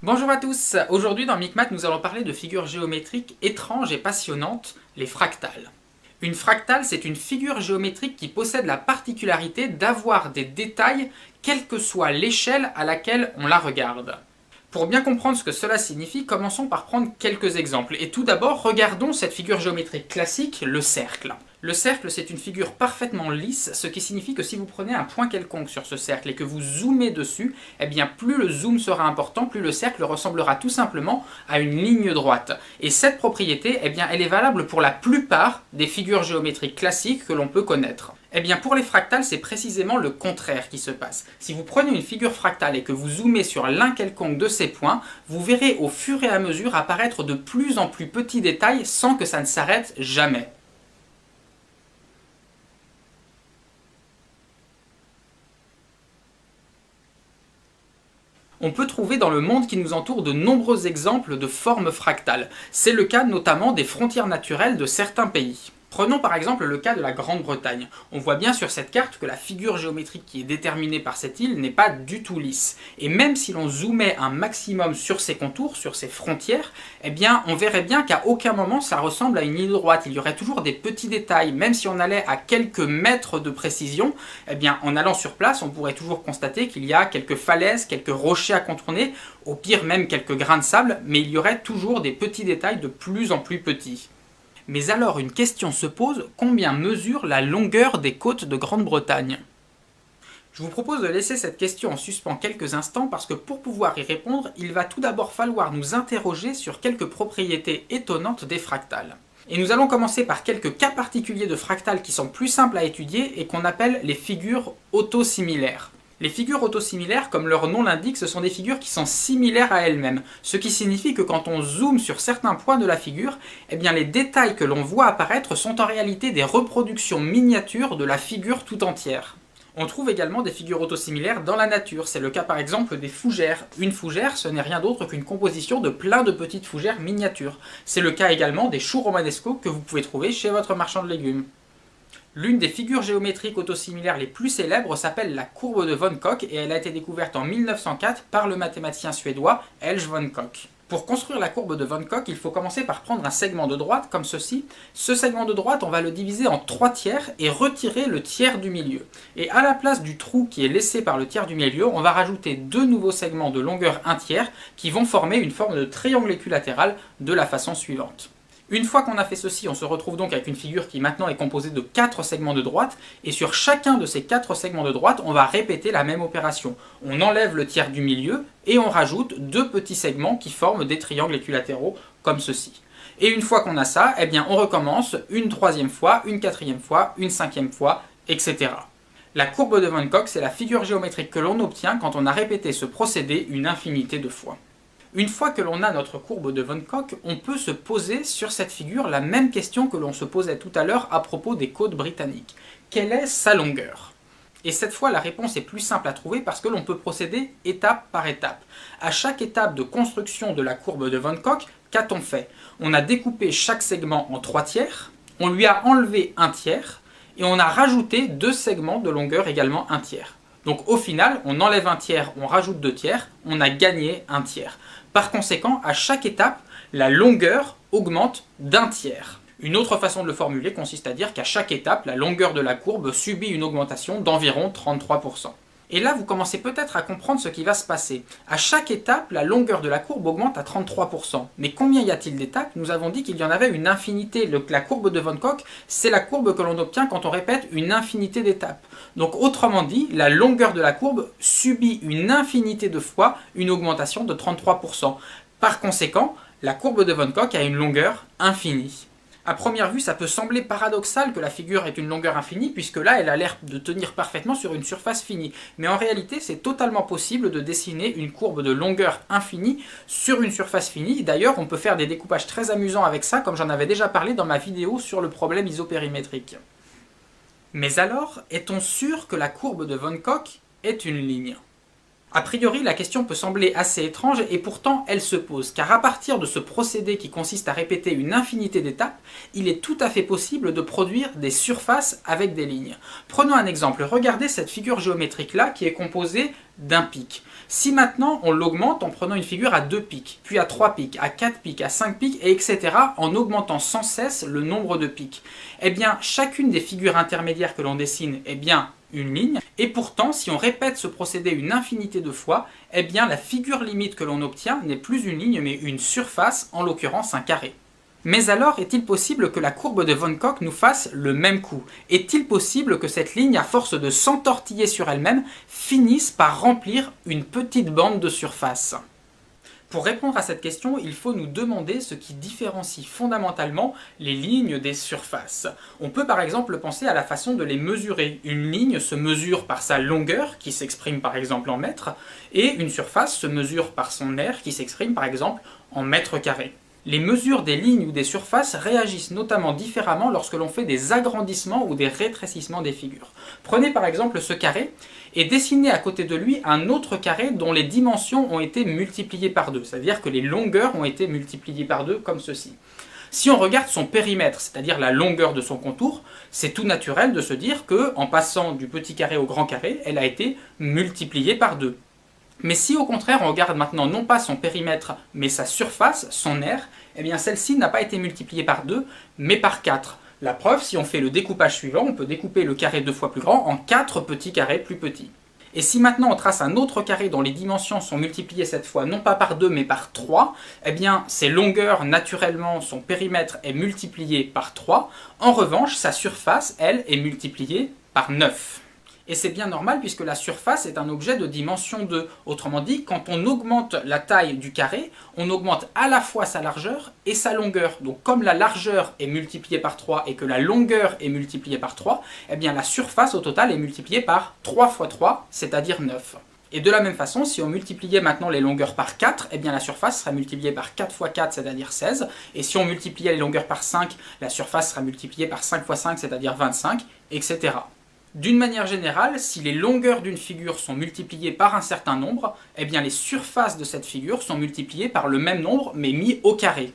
Bonjour à tous, aujourd'hui dans Micmac nous allons parler de figures géométriques étranges et passionnantes, les fractales. Une fractale, c'est une figure géométrique qui possède la particularité d'avoir des détails quelle que soit l'échelle à laquelle on la regarde. Pour bien comprendre ce que cela signifie, commençons par prendre quelques exemples. Et tout d'abord, regardons cette figure géométrique classique, le cercle. Le cercle, c'est une figure parfaitement lisse, ce qui signifie que si vous prenez un point quelconque sur ce cercle et que vous zoomez dessus, eh bien plus le zoom sera important, plus le cercle ressemblera tout simplement à une ligne droite. Et cette propriété, eh bien, elle est valable pour la plupart des figures géométriques classiques que l'on peut connaître. Eh bien pour les fractales, c'est précisément le contraire qui se passe. Si vous prenez une figure fractale et que vous zoomez sur l'un quelconque de ces points, vous verrez au fur et à mesure apparaître de plus en plus petits détails sans que ça ne s'arrête jamais. On peut trouver dans le monde qui nous entoure de nombreux exemples de formes fractales. C'est le cas notamment des frontières naturelles de certains pays. Prenons par exemple le cas de la Grande-Bretagne. On voit bien sur cette carte que la figure géométrique qui est déterminée par cette île n'est pas du tout lisse. Et même si l'on zoomait un maximum sur ses contours, sur ses frontières, eh bien on verrait bien qu'à aucun moment ça ressemble à une ligne droite. Il y aurait toujours des petits détails, même si on allait à quelques mètres de précision, eh bien en allant sur place, on pourrait toujours constater qu'il y a quelques falaises, quelques rochers à contourner, au pire même quelques grains de sable, mais il y aurait toujours des petits détails de plus en plus petits. Mais alors une question se pose, combien mesure la longueur des côtes de Grande-Bretagne? Je vous propose de laisser cette question en suspens quelques instants parce que pour pouvoir y répondre, il va tout d'abord falloir nous interroger sur quelques propriétés étonnantes des fractales. Et nous allons commencer par quelques cas particuliers de fractales qui sont plus simples à étudier et qu'on appelle les figures autosimilaires. Les figures autosimilaires, comme leur nom l'indique, ce sont des figures qui sont similaires à elles-mêmes, ce qui signifie que quand on zoome sur certains points de la figure, eh bien les détails que l'on voit apparaître sont en réalité des reproductions miniatures de la figure tout entière. On trouve également des figures autosimilaires dans la nature, c'est le cas par exemple des fougères. Une fougère, ce n'est rien d'autre qu'une composition de plein de petites fougères miniatures. C'est le cas également des choux romanesco que vous pouvez trouver chez votre marchand de légumes. L'une des figures géométriques autosimilaires les plus célèbres s'appelle la courbe de von Koch et elle a été découverte en 1904 par le mathématicien suédois Helge von Koch. Pour construire la courbe de von Koch, il faut commencer par prendre un segment de droite comme ceci. Ce segment de droite, on va le diviser en 3 tiers et retirer le tiers du milieu. Et à la place du trou qui est laissé par le tiers du milieu, on va rajouter 2 nouveaux segments de longueur 1 tiers qui vont former une forme de triangle équilatéral de la façon suivante. Une fois qu'on a fait ceci, on se retrouve donc avec une figure qui maintenant est composée de 4 segments de droite, et sur chacun de ces 4 segments de droite, on va répéter la même opération. On enlève le tiers du milieu, et on rajoute 2 petits segments qui forment des triangles équilatéraux, comme ceci. Et une fois qu'on a ça, eh bien on recommence une 3e fois, une 4e fois, une 5e fois, etc. La courbe de von Koch, c'est la figure géométrique que l'on obtient quand on a répété ce procédé une infinité de fois. Une fois que l'on a notre courbe de von Koch, on peut se poser sur cette figure la même question que l'on se posait tout à l'heure à propos des côtes britanniques. Quelle est sa longueur? Et cette fois, la réponse est plus simple à trouver parce que l'on peut procéder étape par étape. À chaque étape de construction de la courbe de von Koch, qu'a-t-on fait? On a découpé chaque segment en 3 tiers, on lui a enlevé 1 tiers, et on a rajouté 2 segments de longueur également 1 tiers. Donc au final, on enlève 1 tiers, on rajoute 2 tiers, on a gagné 1 tiers. Par conséquent, à chaque étape, la longueur augmente d'1 tiers. Une autre façon de le formuler consiste à dire qu'à chaque étape, la longueur de la courbe subit une augmentation d'environ 33%. Et là, vous commencez peut-être à comprendre ce qui va se passer. À chaque étape, la longueur de la courbe augmente à 33%. Mais combien y a-t-il d'étapes? Nous avons dit qu'il y en avait une infinité. La courbe de von Koch, c'est la courbe que l'on obtient quand on répète une infinité d'étapes. Donc autrement dit, la longueur de la courbe subit une infinité de fois une augmentation de 33%. Par conséquent, la courbe de von Koch a une longueur infinie. À première vue, ça peut sembler paradoxal que la figure ait une longueur infinie, puisque là, elle a l'air de tenir parfaitement sur une surface finie. Mais en réalité, c'est totalement possible de dessiner une courbe de longueur infinie sur une surface finie. D'ailleurs, on peut faire des découpages très amusants avec ça, comme j'en avais déjà parlé dans ma vidéo sur le problème isopérimétrique. Mais alors, est-on sûr que la courbe de von Koch est une ligne? A priori, la question peut sembler assez étrange et pourtant elle se pose, car à partir de ce procédé qui consiste à répéter une infinité d'étapes, il est tout à fait possible de produire des surfaces avec des lignes. Prenons un exemple, regardez cette figure géométrique-là qui est composée d'un pic. Si maintenant on l'augmente en prenant une figure à 2 pics, puis à 3 pics, à 4 pics, à 5 pics, et etc., en augmentant sans cesse le nombre de pics, eh bien chacune des figures intermédiaires que l'on dessine est bien une ligne, et pourtant si on répète ce procédé une infinité de fois, eh bien la figure limite que l'on obtient n'est plus une ligne mais une surface, en l'occurrence un carré. Mais alors, est-il possible que la courbe de Von Koch nous fasse le même coup? Est-il possible que cette ligne, à force de s'entortiller sur elle-même, finisse par remplir une petite bande de surface? Pour répondre à cette question, il faut nous demander ce qui différencie fondamentalement les lignes des surfaces. On peut par exemple penser à la façon de les mesurer. Une ligne se mesure par sa longueur, qui s'exprime par exemple en mètres, et une surface se mesure par son aire, qui s'exprime par exemple en mètres carrés. Les mesures des lignes ou des surfaces réagissent notamment différemment lorsque l'on fait des agrandissements ou des rétrécissements des figures. Prenez par exemple ce carré et dessinez à côté de lui un autre carré dont les dimensions ont été multipliées par 2, c'est-à-dire que les longueurs ont été multipliées par 2 comme ceci. Si on regarde son périmètre, c'est-à-dire la longueur de son contour, c'est tout naturel de se dire qu'en passant du petit carré au grand carré, elle a été multipliée par 2. Mais si au contraire on regarde maintenant non pas son périmètre mais sa surface, son aire, eh bien celle-ci n'a pas été multipliée par 2 mais par 4. La preuve, si on fait le découpage suivant, on peut découper le carré 2 fois plus grand en 4 petits carrés plus petits. Et si maintenant on trace un autre carré dont les dimensions sont multipliées cette fois non pas par 2 mais par 3, eh bien ses longueurs naturellement, son périmètre est multiplié par 3, en revanche sa surface, elle, est multipliée par 9. Et c'est bien normal puisque la surface est un objet de dimension 2. Autrement dit, quand on augmente la taille du carré, on augmente à la fois sa largeur et sa longueur. Donc comme la largeur est multipliée par 3 et que la longueur est multipliée par 3, eh bien la surface au total est multipliée par 3 fois 3, c'est-à-dire 9. Et de la même façon, si on multipliait maintenant les longueurs par 4, eh bien la surface serait multipliée par 4 fois 4, c'est-à-dire 16. Et si on multipliait les longueurs par 5, la surface sera multipliée par 5 fois 5, c'est-à-dire 25, etc. D'une manière générale, si les longueurs d'une figure sont multipliées par un certain nombre, eh bien les surfaces de cette figure sont multipliées par le même nombre, mais mis au carré.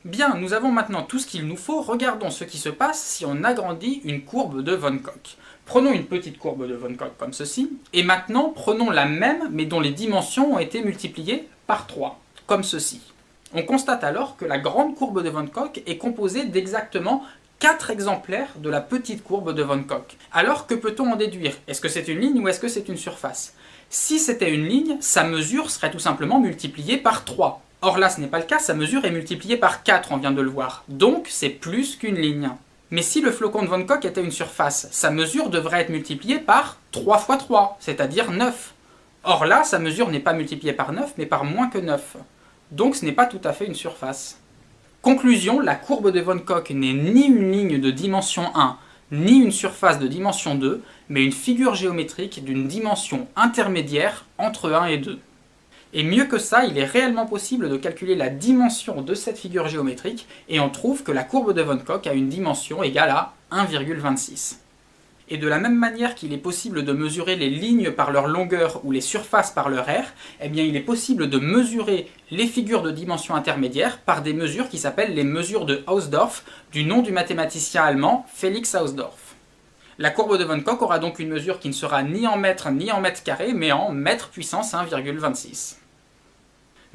Bien, nous avons maintenant tout ce qu'il nous faut, regardons ce qui se passe si on agrandit une courbe de Von Koch. Prenons une petite courbe de Von Koch comme ceci, et maintenant prenons la même, mais dont les dimensions ont été multipliées par 3, comme ceci. On constate alors que la grande courbe de Von Koch est composée d'exactement 4 exemplaires de la petite courbe de Von Koch. Alors que peut-on en déduire? Est-ce que c'est une ligne ou est-ce que c'est une surface? Si c'était une ligne, sa mesure serait tout simplement multipliée par 3. Or là ce n'est pas le cas, sa mesure est multipliée par 4, on vient de le voir. Donc c'est plus qu'une ligne. Mais si le flocon de Von Koch était une surface, sa mesure devrait être multipliée par 3 fois 3, c'est-à-dire 9. Or là, sa mesure n'est pas multipliée par 9, mais par moins que 9. Donc ce n'est pas tout à fait une surface. Conclusion, la courbe de Von Koch n'est ni une ligne de dimension 1, ni une surface de dimension 2, mais une figure géométrique d'une dimension intermédiaire entre 1 et 2. Et mieux que ça, il est réellement possible de calculer la dimension de cette figure géométrique, et on trouve que la courbe de Von Koch a une dimension égale à 1,26. Et de la même manière qu'il est possible de mesurer les lignes par leur longueur ou les surfaces par leur aire, eh bien il est possible de mesurer les figures de dimension intermédiaire par des mesures qui s'appellent les mesures de Hausdorff, du nom du mathématicien allemand Felix Hausdorff. La courbe de Von Koch aura donc une mesure qui ne sera ni en mètres ni en mètres carrés, mais en mètres puissance 1,26.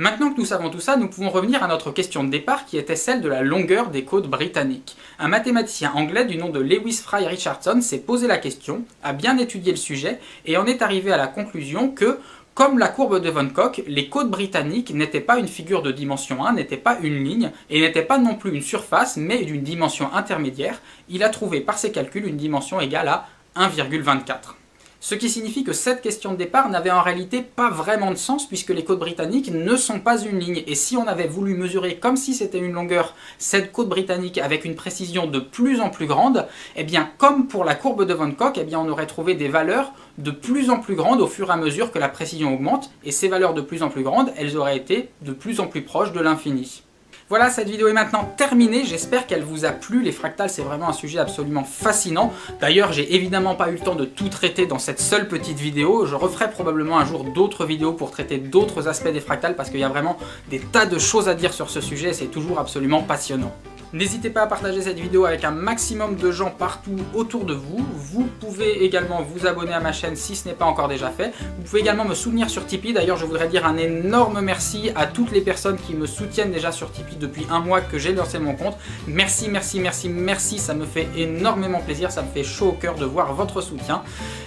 Maintenant que nous savons tout ça, nous pouvons revenir à notre question de départ qui était celle de la longueur des côtes britanniques. Un mathématicien anglais du nom de Lewis Fry Richardson s'est posé la question, a bien étudié le sujet et en est arrivé à la conclusion que, comme la courbe de Von Koch, les côtes britanniques n'étaient pas une figure de dimension 1, n'étaient pas une ligne et n'étaient pas non plus une surface mais d'une dimension intermédiaire. Il a trouvé par ses calculs une dimension égale à 1,24. Ce qui signifie que cette question de départ n'avait en réalité pas vraiment de sens puisque les côtes britanniques ne sont pas une ligne. Et si on avait voulu mesurer comme si c'était une longueur cette côte britannique avec une précision de plus en plus grande, eh bien comme pour la courbe de Von Koch, eh bien on aurait trouvé des valeurs de plus en plus grandes au fur et à mesure que la précision augmente. Et ces valeurs de plus en plus grandes, elles auraient été de plus en plus proches de l'infini. Voilà, cette vidéo est maintenant terminée, j'espère qu'elle vous a plu. Les fractales, c'est vraiment un sujet absolument fascinant. D'ailleurs, j'ai évidemment pas eu le temps de tout traiter dans cette seule petite vidéo. Je referai probablement un jour d'autres vidéos pour traiter d'autres aspects des fractales parce qu'il y a vraiment des tas de choses à dire sur ce sujet et c'est toujours absolument passionnant. N'hésitez pas à partager cette vidéo avec un maximum de gens partout autour de vous. Vous pouvez également vous abonner à ma chaîne si ce n'est pas encore déjà fait. Vous pouvez également me soutenir sur Tipeee. D'ailleurs, je voudrais dire un énorme merci à toutes les personnes qui me soutiennent déjà sur Tipeee depuis un mois que j'ai lancé mon compte. Merci, merci, merci, merci. Ça me fait énormément plaisir. Ça me fait chaud au cœur de voir votre soutien.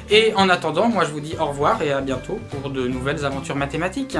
Et en attendant, moi je vous dis au revoir et à bientôt pour de nouvelles aventures mathématiques.